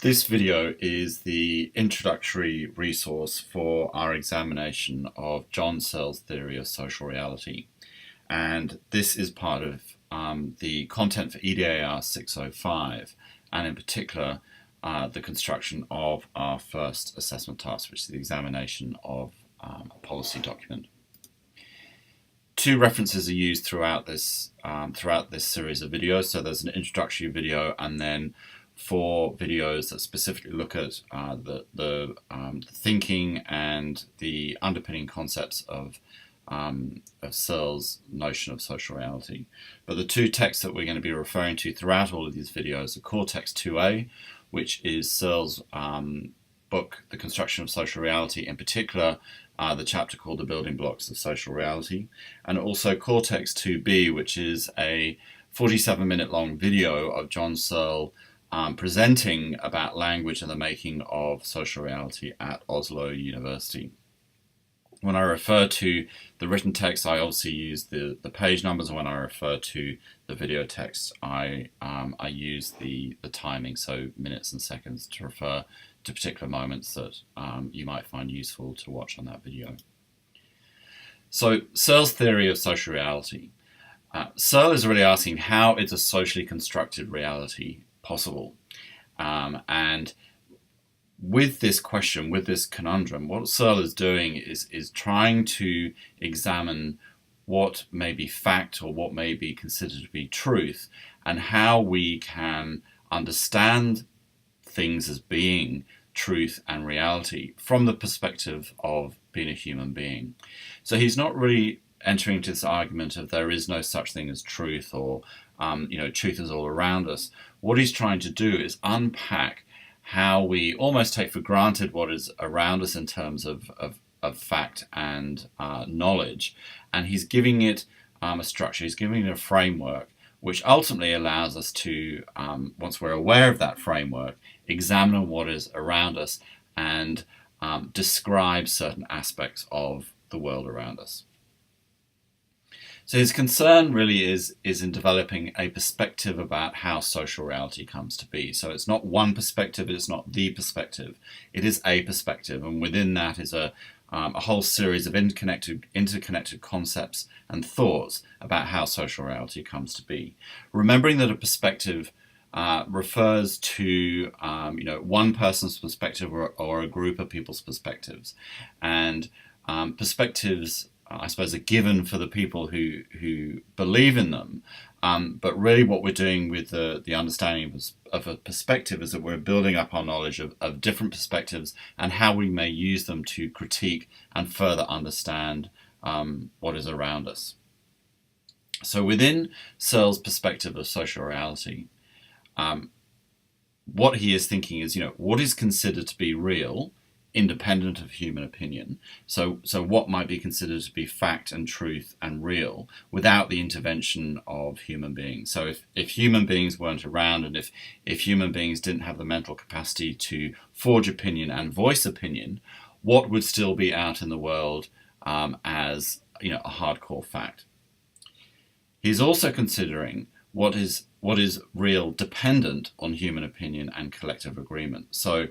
This video is the introductory resource for our examination of John Searle's theory of social reality. And this is part of the content for EDAR605, and in particular, the construction of our first assessment task, which is the examination of a policy document. Two references are used throughout this series of videos. So there's an introductory video, and then 4 videos that specifically look at the thinking and the underpinning concepts of Searle's notion of social reality. But the 2 texts that we're going to be referring to throughout all of these videos are core text 2a, which is Searle's book, The Construction of Social Reality, in particular the chapter called The Building Blocks of Social Reality, and also core text 2b, which is a 47-minute long video of John Searle presenting about language and the making of social reality at Oslo University. When I refer to the written text, I obviously use the page numbers, and when I refer to the video text, I use the timing, so minutes and seconds, to refer to particular moments that you might find useful to watch on that video. So Searle's theory of social reality. Searle is really asking, how is a socially constructed reality possible? And with this question, with this conundrum, what Searle is doing is trying to examine what may be fact or what may be considered to be truth, and how we can understand things as being truth and reality from the perspective of being a human being. So he's not really entering into this argument of there is no such thing as truth, or truth is all around us. What he's trying to do is unpack how we almost take for granted what is around us in terms of fact and knowledge, and he's giving it a structure, he's giving it a framework, which ultimately allows us to, once we're aware of that framework, examine what is around us and describe certain aspects of the world around us. So his concern really is in developing a perspective about how social reality comes to be. So it's not one perspective, it's not the perspective, it is a perspective, and within that is a whole series of interconnected concepts and thoughts about how social reality comes to be. Remembering that a perspective refers to one person's perspective or a group of people's perspectives, and perspectives, I suppose, are given for the people who believe in them, but really what we're doing with the understanding of a perspective is that we're building up our knowledge of different perspectives and how we may use them to critique and further understand what is around us. So within Searle's perspective of social reality, what he is thinking is, what is considered to be real, independent of human opinion. So what might be considered to be fact and truth and real without the intervention of human beings. So if human beings weren't around, and if human beings didn't have the mental capacity to forge opinion and voice opinion, what would still be out in the world as a hardcore fact? He's also considering what is real dependent on human opinion and collective agreement. So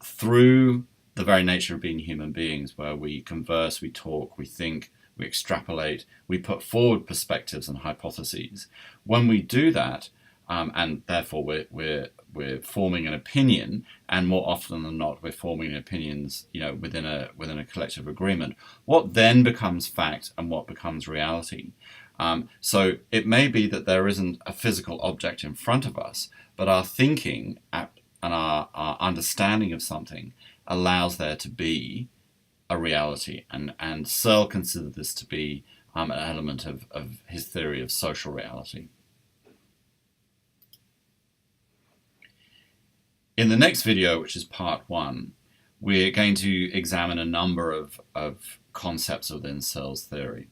through the very nature of being human beings, where we converse, we talk, we think, we extrapolate, we put forward perspectives and hypotheses. When we do that, and therefore we're forming an opinion, and more often than not we're forming opinions, within a collective agreement. What then becomes fact and what becomes reality? So it may be that there isn't a physical object in front of us, but our thinking and our understanding of something allows there to be a reality, and Searle considered this to be an element of his theory of social reality. In the next video, which is part 1, we're going to examine a number of concepts within Searle's theory.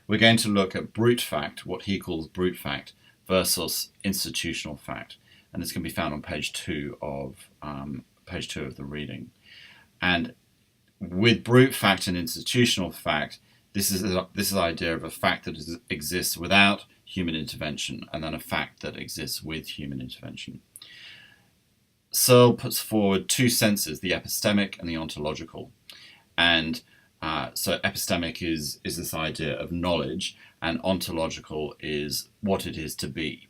We're going to look at brute fact, what he calls brute fact, versus institutional fact, and this can be found on page 2 of the reading. And with brute fact and institutional fact, this is the idea of a fact that exists without human intervention, and then a fact that exists with human intervention. Searle puts forward two senses, the epistemic and the ontological. And so epistemic is this idea of knowledge, and ontological is what it is to be.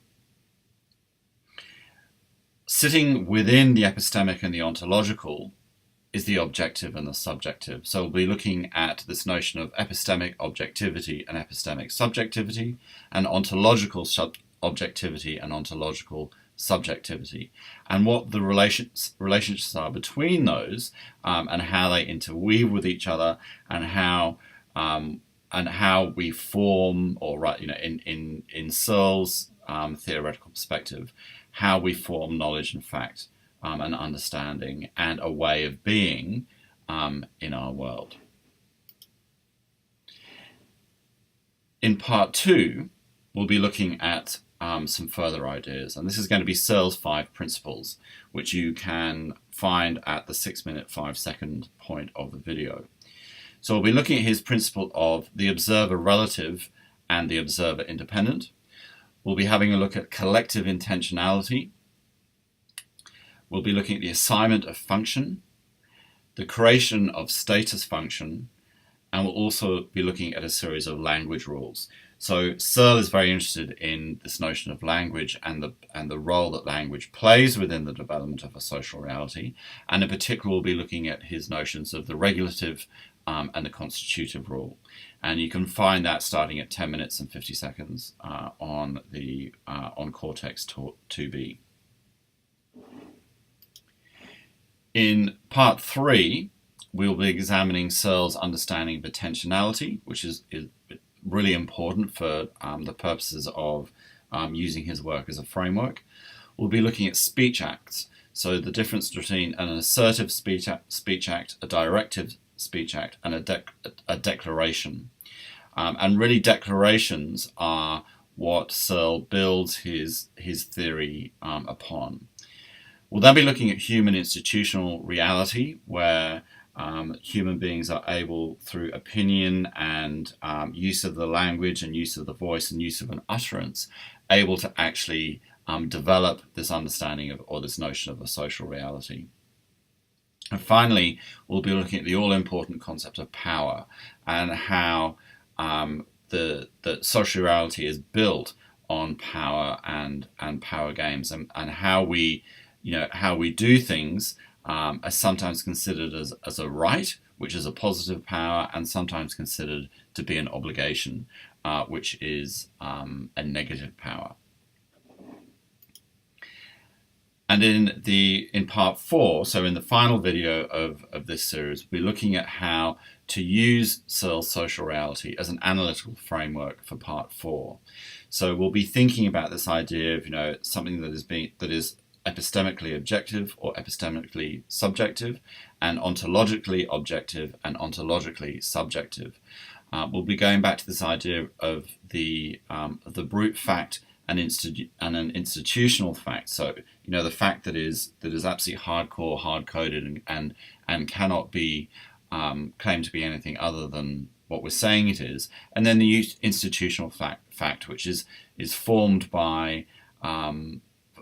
Sitting within the epistemic and the ontological is the objective and the subjective. So we'll be looking at this notion of epistemic objectivity and epistemic subjectivity, and ontological objectivity and ontological subjectivity, and what the relationships are between those, and how they interweave with each other, and how we form, or in Searle's theoretical perspective, how we form knowledge and fact, and understanding, and a way of being in our world. In part 2, we'll be looking at some further ideas, and this is going to be Searle's 5 principles, which you can find at the 6-minute 5-second point of the video. So we'll be looking at his principle of the observer relative and the observer independent. We'll be having a look at collective intentionality. We'll be looking at the assignment of function, the creation of status function, and we'll also be looking at a series of language rules. So Searle is very interested in this notion of language and the role that language plays within the development of a social reality, and in particular we'll be looking at his notions of the regulative and the constitutive rule. And you can find that starting at 10 minutes and 50 seconds on Cortex 2B. In part 3, we'll be examining Searle's understanding of attentionality, which is really important for the purposes of using his work as a framework. We'll be looking at speech acts, so the difference between an assertive speech act, a directive speech act, and a declaration. And really declarations are what Searle builds his theory upon. We'll then be looking at human institutional reality, where human beings are able, through opinion and use of the language and use of the voice and use of an utterance, able to actually develop this understanding of, or this notion of, a social reality. And finally, we'll be looking at the all-important concept of power, and how the social reality is built on power and power games, and how we do things are sometimes considered as a right, which is a positive power, and sometimes considered to be an obligation, which is a negative power. And in part 4, so in the final video of this series, we'll be looking at how to use Searle's social reality as an analytical framework for part 4. So we'll be thinking about this idea of something that is epistemically objective or epistemically subjective, and ontologically objective and ontologically subjective. We'll be going back to this idea of the brute fact and an institutional fact. So the fact that is absolutely hardcore, hard-coded, and cannot be claimed to be anything other than what we're saying it is. And then the institutional fact, which is formed by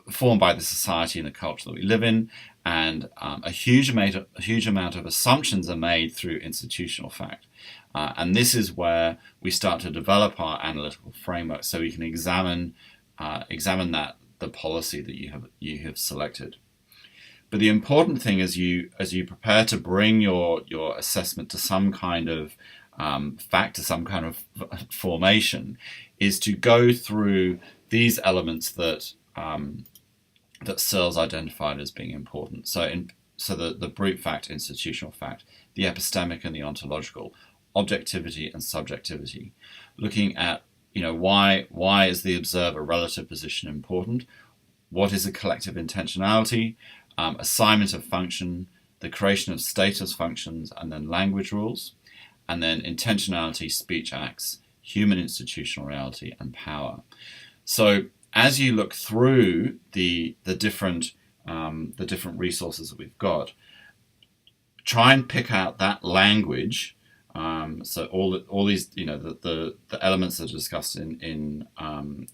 the society and the culture that we live in, and a huge amount of assumptions are made through institutional fact. And this is where we start to develop our analytical framework, so we can examine the policy that you have selected. But the important thing as you prepare to bring your assessment to some kind of fact, to some kind of formation, is to go through these elements that Searle's identified as being important. So the brute fact, institutional fact, the epistemic and the ontological, objectivity and subjectivity, looking at why is the observer relative position important, what is a collective intentionality, assignment of function, the creation of status functions, and then language rules, and then intentionality, speech acts, human institutional reality, and power. So as you look through the different resources that we've got, try and pick out that language. So all these the elements that are discussed in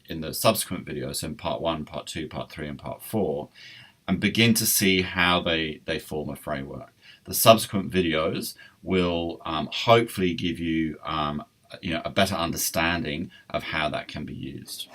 the subsequent videos, so in part 1, part 2, part 3, and part 4, and begin to see how they form a framework. The subsequent videos will hopefully give you, a better understanding of how that can be used.